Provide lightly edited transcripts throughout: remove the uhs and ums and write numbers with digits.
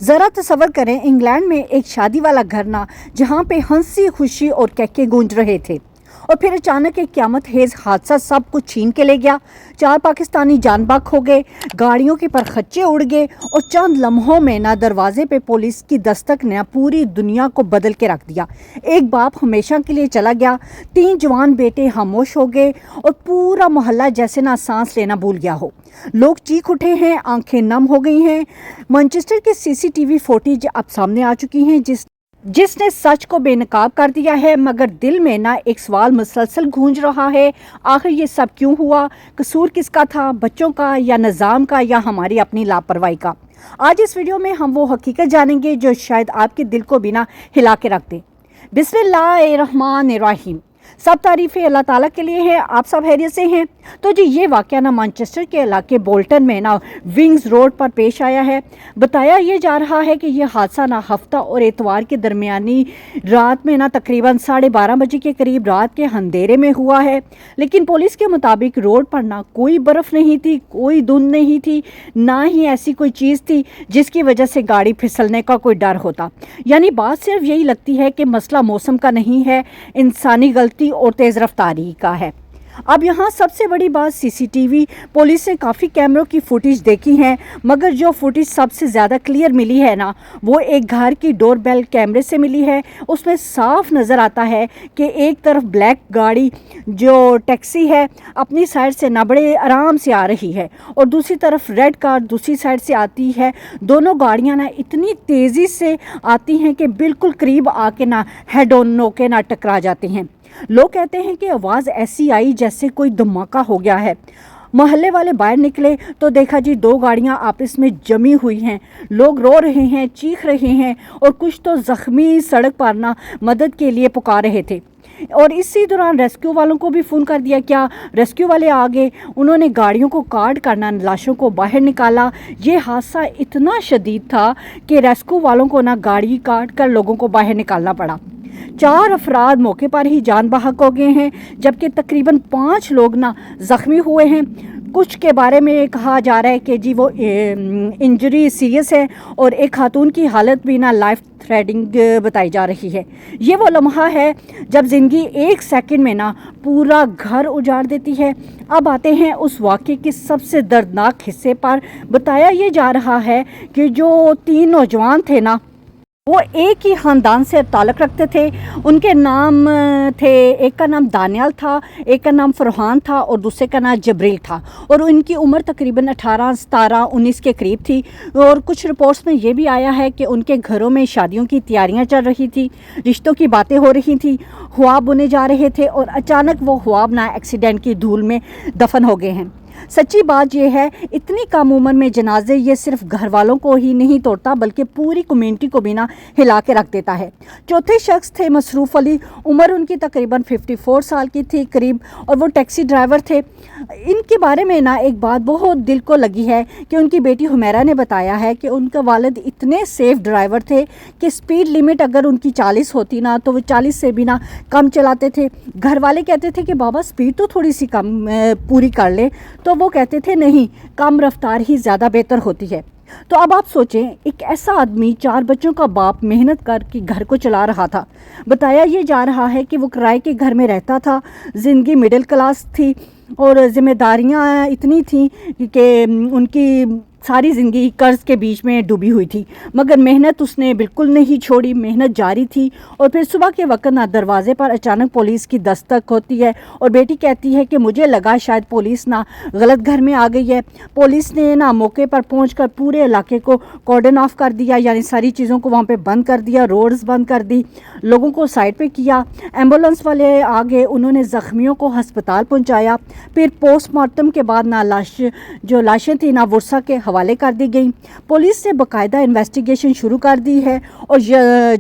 ذرا تصور کریں انگلینڈ میں ایک شادی والا گھر نہ جہاں پہ ہنسی خوشی اور کہکے گونج رہے تھے اور پھر اچانک ایک قیامت خیز حادثہ سب کچھ چھین کے لے گیا۔ 4 پاکستانی جان بحق ہو گئے، گاڑیوں کے پرخچے اڑ گئے اور چند لمحوں میں نہ دروازے پہ پولیس کی دستک نے پوری دنیا کو بدل کے رکھ دیا۔ ایک باپ ہمیشہ کے لیے چلا گیا، 3 جوان بیٹے خاموش ہو گئے اور پورا محلہ جیسے نہ سانس لینا بھول گیا ہو۔ لوگ چیخ اٹھے ہیں، آنکھیں نم ہو گئی ہیں۔ مانچسٹر کے CCTV فوٹیج اب سامنے آ چکی ہیں جس نے سچ کو بے نقاب کر دیا ہے، مگر دل میں نہ ایک سوال مسلسل گونج رہا ہے، آخر یہ سب کیوں ہوا؟ قصور کس کا تھا؟ بچوں کا یا نظام کا یا ہماری اپنی لاپرواہی کا؟ آج اس ویڈیو میں ہم وہ حقیقت جانیں گے جو شاید آپ کے دل کو بنا ہلا کے رکھ دے۔ بسم اللہ الرحمن الرحیم۔ سب تعریفیں اللہ تعالیٰ کے لیے ہیں۔ آپ سب خیریت سے ہیں؟ تو جی یہ واقعہ نہ مانچسٹر کے علاقے بولٹن میں نہ ونگز روڈ پر پیش آیا ہے۔ بتایا یہ جا رہا ہے کہ یہ حادثہ نہ ہفتہ اور اتوار کے درمیانی رات میں نہ تقریباً 12:30 بجے کے قریب رات کے اندھیرے میں ہوا ہے، لیکن پولیس کے مطابق روڈ پر نہ کوئی برف نہیں تھی، کوئی دھند نہیں تھی، نہ ہی ایسی کوئی چیز تھی جس کی وجہ سے گاڑی پھسلنے کا کوئی ڈر ہوتا۔ یعنی بات صرف یہی لگتی ہے کہ مسئلہ موسم کا نہیں ہے، انسانی غلطی اور تیز رفتاری کا ہے۔ اب یہاں سب سے بڑی بات CCTV پولیس نے کافی کیمروں کی فوٹیج دیکھی ہیں، مگر جو فوٹیج سب سے زیادہ کلیئر ملی ہے نا وہ ایک گھر کی ڈور بیل کیمرے سے ملی ہے۔ اس میں صاف نظر آتا ہے کہ ایک طرف بلیک گاڑی جو ٹیکسی ہے اپنی سائڈ سے نہ بڑے آرام سے آ رہی ہے اور دوسری طرف ریڈ کار دوسری سائڈ سے آتی ہے۔ دونوں گاڑیاں نہ اتنی تیزی سے آتی ہیں کہ بالکل قریب آ کے نہ ہیڈ آن ہو کے نہ ٹکرا جاتے ہیں۔ لوگ کہتے ہیں کہ آواز ایسی آئی جیسے کوئی دھماکہ ہو گیا ہے۔ محلے والے باہر نکلے تو دیکھا جی 2 گاڑیاں آپس میں جمی ہوئی ہیں، لوگ رو رہے ہیں، چیخ رہے ہیں اور کچھ تو زخمی سڑک پر نہ مدد کے لیے پکار رہے تھے۔ اور اسی دوران ریسکیو والوں کو بھی فون کر دیا کیا ریسکیو والے آگے، انہوں نے گاڑیوں کو کاٹ کرنا لاشوں کو باہر نکالا۔ یہ حادثہ اتنا شدید تھا کہ ریسکیو والوں کو نہ گاڑی کاٹ کر لوگوں کو باہر نکالنا پڑا۔ 4 افراد موقع پر ہی جان بحق ہو گئے ہیں جبکہ تقریباً 5 لوگ نہ زخمی ہوئے ہیں۔ کچھ کے بارے میں کہا جا رہا ہے کہ جی وہ انجری سیریس ہے اور ایک خاتون کی حالت بھی نہ لائف تھریٹنگ بتائی جا رہی ہے۔ یہ وہ لمحہ ہے جب زندگی ایک سیکنڈ میں نہ پورا گھر اجاڑ دیتی ہے۔ اب آتے ہیں اس واقعے کے سب سے دردناک حصے پر۔ بتایا یہ جا رہا ہے کہ جو 3 نوجوان تھے نا وہ ایک ہی خاندان سے تعلق رکھتے تھے۔ ان کے نام تھے، ایک کا نام دانیال تھا، ایک کا نام فرحان تھا اور دوسرے کا نام جبریل تھا، اور ان کی عمر تقریباً 18، 17، 19 کے قریب تھی۔ اور کچھ رپورٹس میں یہ بھی آیا ہے کہ ان کے گھروں میں شادیوں کی تیاریاں چل رہی تھی، رشتوں کی باتیں ہو رہی تھیں، خواب بنے جا رہے تھے اور اچانک وہ خواب نہ ایکسیڈنٹ کی دھول میں دفن ہو گئے ہیں۔ سچی بات یہ ہے اتنی کم عمر میں جنازے یہ صرف گھر والوں کو ہی نہیں توڑتا بلکہ پوری کمیونٹی کو بھی نہ ہلا کے رکھ دیتا ہے۔ چوتھے شخص تھے مصروف علی، عمر ان کی تقریباً 54 سال کی تھی قریب، اور وہ ٹیکسی ڈرائیور تھے۔ ان کے بارے میں نہ ایک بات بہت دل کو لگی ہے کہ ان کی بیٹی حمیرہ نے بتایا ہے کہ ان کا والد اتنے سیف ڈرائیور تھے کہ سپیڈ لیمٹ اگر ان کی 40 ہوتی نا تو وہ 40 سے بھی نہ کم چلاتے تھے۔ گھر والے کہتے تھے کہ بابا سپیڈ تو تھوڑی سی کم پوری کر لے، تو وہ کہتے تھے نہیں، کم رفتار ہی زیادہ بہتر ہوتی ہے۔ تو اب آپ سوچیں ایک ایسا آدمی 4 بچوں کا باپ محنت کر کے گھر کو چلا رہا تھا۔ بتایا یہ جا رہا ہے کہ وہ کرائے کے گھر میں رہتا تھا، زندگی مڈل کلاس تھی اور ذمہ داریاں اتنی تھیں کہ ان کی ساری زندگی قرض کے بیچ میں ڈوبی ہوئی تھی، مگر محنت اس نے بالکل نہیں چھوڑی، محنت جاری تھی۔ اور پھر صبح کے وقت نہ دروازے پر اچانک پولیس کی دستک ہوتی ہے اور بیٹی کہتی ہے کہ مجھے لگا شاید پولیس نہ غلط گھر میں آ گئی ہے۔ پولیس نے نہ موقع پر پہنچ کر پورے علاقے کو کارڈن آف کر دیا، یعنی ساری چیزوں کو وہاں پہ بند کر دیا، روڈز بند کر دی، لوگوں کو سائڈ پہ کیا۔ ایمبولینس والے آگے، انہوں نے زخمیوں کو ہسپتال پہنچایا۔ پھر پوسٹ مارٹم کے بعد نہ لاشیں تھیں نہ ورثہ کے حوالے کر دی گئی۔ پولیس نے باقاعدہ انویسٹیگیشن شروع کر دی ہے اور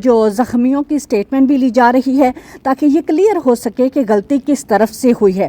جو زخمیوں کی سٹیٹمنٹ بھی لی جا رہی ہے تاکہ یہ کلیئر ہو سکے کہ غلطی کس طرف سے ہوئی ہے۔